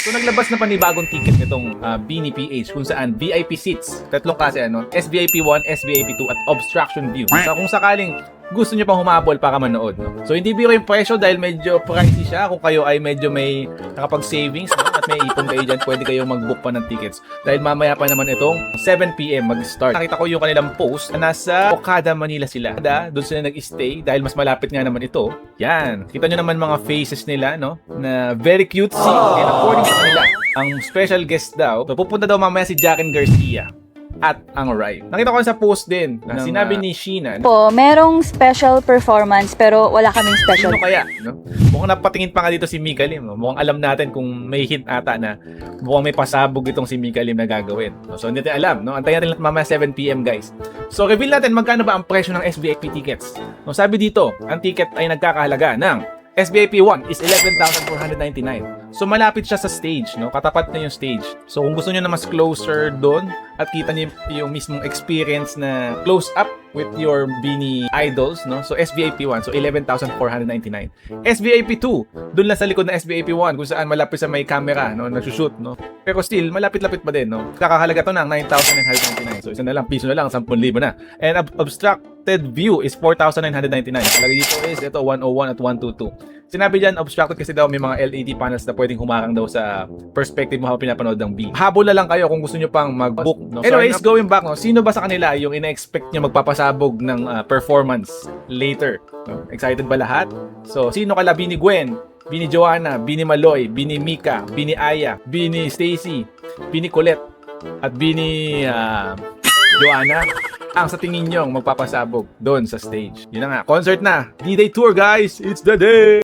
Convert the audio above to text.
So naglabas na panibagong ticket nitong Bini PH kung saan VIP seats. Tatlong klase ano, SVIP 1, SVIP 2 at Obstruction View. So kung sakaling gusto nyo pang humabol para manood, no? So hindi biro yung presyo dahil medyo pricey siya. Kung kayo ay medyo may nakapag-savings, no? At may ipon kayo dyan, pwede kayong mag-book pa ng tickets. Dahil mamaya pa naman itong 7 PM mag-start. Nakita ko yung kanilang post na nasa Okada, Manila sila. Doon sila nag-stay dahil mas malapit nga naman ito. Yan. Kita nyo naman mga faces nila, no? Na very cutesy. And according sa kanila, ang special guest daw, so pupunta daw mamaya si Jacqueline Garcia at ang Ripe. Nakita ko sa post din na sinabi ni Sheena Po, merong special performance pero wala kaming special. sino kaya, no? Mukhang napatingin pa nga dito si Mika Lim, no? Mukhang alam natin kung may hint ata na mukhang may pasabog itong si Mika Lim na gagawin, no? So hindi natin alam, no? Antayin natin mamaya 7 PM guys. So reveal natin magkano ba ang presyo ng SVIP tickets. No, sabi dito, ang ticket ay nagkakahalaga ng SVIP 1 is 11,499. So malapit siya sa stage, no? Katapat na yung stage. So kung gusto niyo na mas closer doon at kita niyo yung mismong experience na close up with your Bini idols, no? So SVIP 1, so 11,499. SVIP 2, doon lang sa likod ng SVIP 1 kung saan malapit sa may camera, no? Nagsushoot, no? Pero still, malapit-lapit pa din, no? Kakahalaga to ng 9,999. So isa na lang, piso na lang, 10,000 na. And obstructed view is 4,999. Kalagay dito is ito 101 at 122. Sinabi dyan, obstructed kasi daw may mga LED panels na pwedeng humarang daw sa perspective mo habang pinapanood ng B. Habol na lang kayo kung gusto nyo pang mag-book, no? Anyways, going back, no? Sino ba sa kanila yung ina-expect nyo magpapasabog ng performance later? No? Excited ba lahat? So, sino kala Bini Gwen, Bini Joanna, Bini Maloy, Bini Mika, Bini Aya, Bini Stacy, Bini Colette, at Bini Joanna ang sa tingin nyo magpapasabog doon sa stage? Yun na nga, concert na! D-Day Tour guys! It's the day!